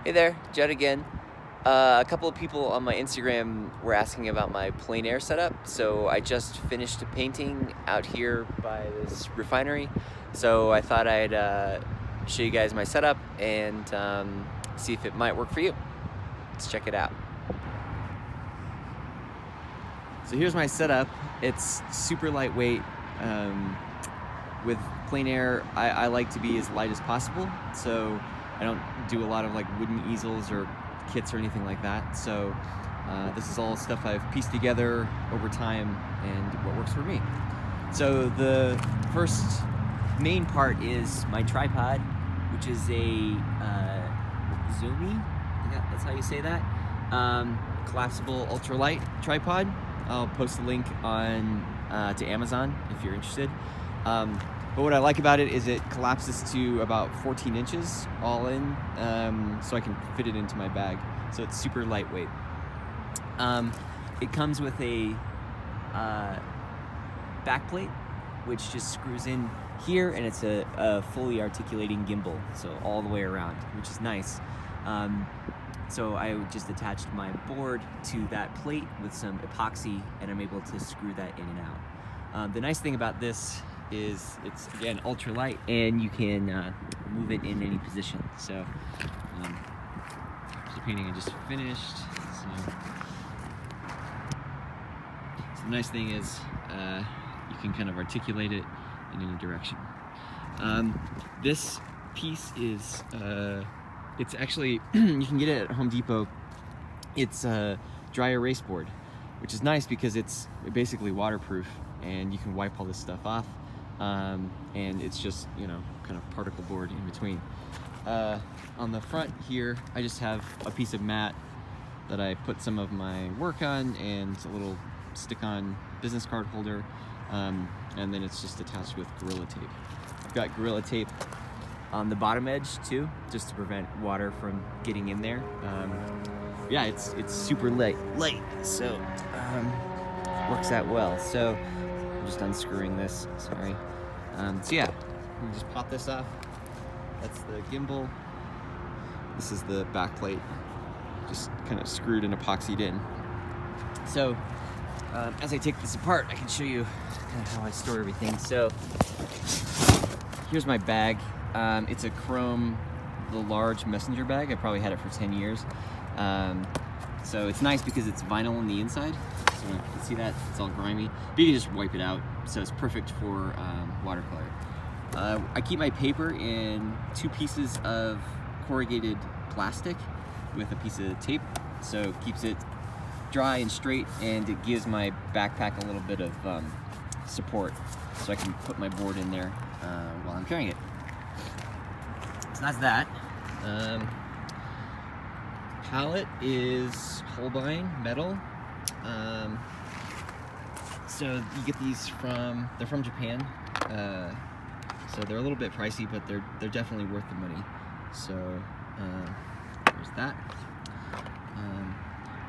Hey there, Judd again. A couple of people on my Instagram were asking about my plein air setup, so I just finished a painting out here by this refinery. So I thought I'd show you guys my setup and see if it might work for you. Let's check it out. So here's my setup. It's super lightweight. With plein air, I like to be as light as possible, so I don't do a lot of like wooden easels or kits or anything like that. So this is all stuff I've pieced together over time and what works for me. So the first main part is my tripod, which is a Zoomy, I think that's how you say that, collapsible ultralight tripod. I'll post a link on to Amazon if you're interested. But what I like about it is it collapses to about 14 inches all in, so I can fit it into my bag. So it's super lightweight. It comes with a back plate, which just screws in here, and it's a fully articulating gimbal, so all the way around, which is nice. So I just attached my board to that plate with some epoxy, and I'm able to screw that in and out. The nice thing about this is it's, again, ultra light, and you can move it in any position. So the painting I just finished. So the nice thing is you can kind of articulate it in any direction. This piece is it's actually you can get it at Home Depot. It's a dry erase board, which is nice because it's basically waterproof, and you can wipe all this stuff off. And it's just, you know, kind of particle board in between. On the front here, I just have a piece of mat that I put some of my work on, and a little stick-on business card holder, and then it's just attached with Gorilla Tape. I've got Gorilla Tape on the bottom edge too, just to prevent water from getting in there. Yeah, it's super light, so works out well. So I'm just unscrewing this, sorry. So yeah, you just pop this off. That's the gimbal. This is the back plate, just kind of screwed and epoxied in. So as I take this apart, I can show you kind of how I store everything. So here's my bag. It's a chrome, the large messenger bag. I probably had it for 10 years. So it's nice because it's vinyl on the inside. So you can see that, it's all grimy. But you can just wipe it out, so it's perfect for watercolor. I keep my paper in 2 pieces of corrugated plastic with a piece of tape, so it keeps it dry and straight, and it gives my backpack a little bit of support, so I can put my board in there while I'm carrying it. So that's that. Palette is Holbein metal. So you get these they're from Japan. So they're a little bit pricey, but they're definitely worth the money. So there's that.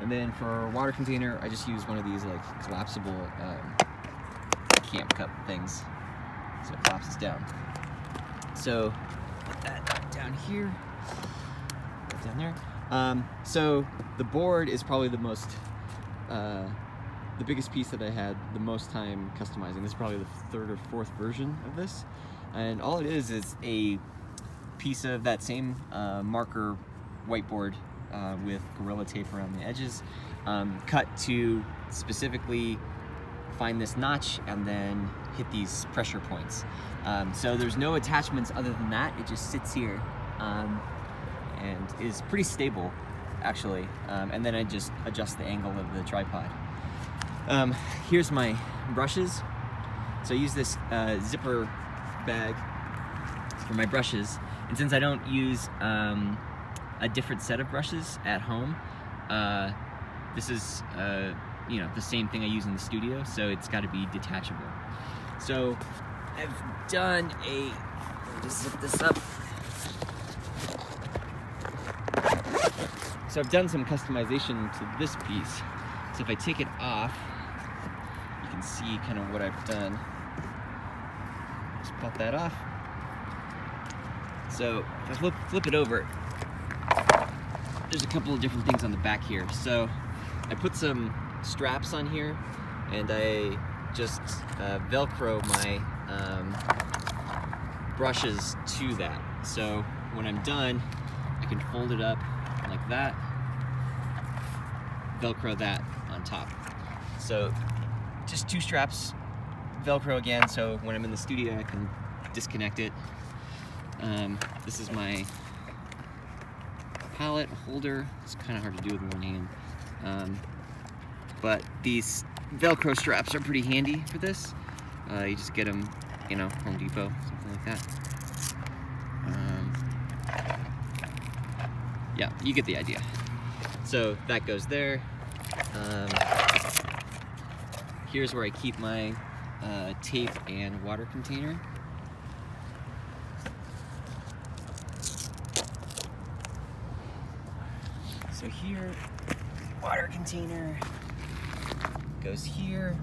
And then for a water container, I just use one of these like collapsible camp cup things. So it collapses down. So put that down here, put down there. So the board is probably the biggest piece that I had the most time customizing. This is probably the 3rd or 4th version of this. And all it is a piece of that same marker whiteboard with Gorilla Tape around the edges, cut to specifically find this notch and then hit these pressure points. So there's no attachments other than that. It just sits here and is pretty stable, actually. And then I just adjust the angle of the tripod. Here's my brushes. So I use this zipper bag for my brushes, and since I don't use a different set of brushes at home, this is you know, the same thing I use in the studio, so it's got to be detachable. So I've done just zip this up. So I've done some customization to this piece. So if I take it off, you can see kind of what I've done. Just pop that off. So if I flip it over, there's a couple of different things on the back here. So I put some straps on here, and I just Velcro my brushes to that. So when I'm done, I can fold it up like that, Velcro that on top. So just 2 straps, Velcro again, so when I'm in the studio I can disconnect it. This is my palette holder. It's kind of hard to do with one hand. But these Velcro straps are pretty handy for this. You just get them, you know, Home Depot, something like that. Yeah, you get the idea. So that goes there. Here's where I keep my tape and water container. So here, water container goes here.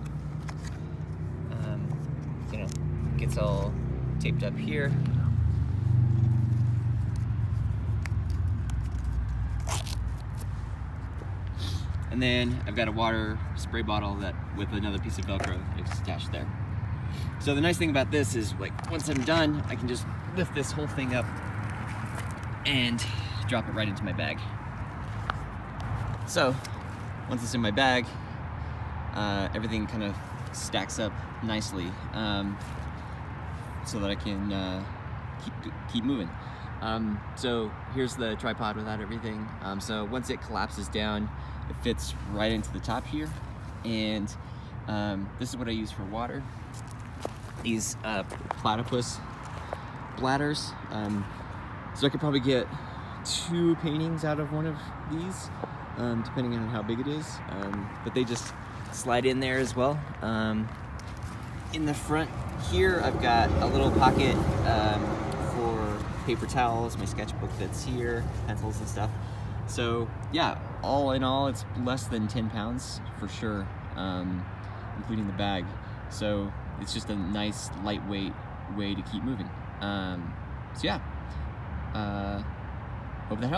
You know, gets all taped up here. And then I've got a water spray bottle that with another piece of Velcro that's attached there. So the nice thing about this is, like, once I'm done, I can just lift this whole thing up and drop it right into my bag. So once it's in my bag, everything kind of stacks up nicely, so that I can keep moving. So here's the tripod without everything. So once it collapses down, it fits right into the top here. And this is what I use for water. These platypus bladders. So I could probably get 2 paintings out of one of these, depending on how big it is. But they just slide in there as well. In the front here, I've got a little pocket for paper towels. My sketchbook fits here, pencils and stuff. So yeah, all in all, it's less than 10 pounds for sure, including the bag. So it's just a nice, lightweight way to keep moving. So yeah, hope that helps.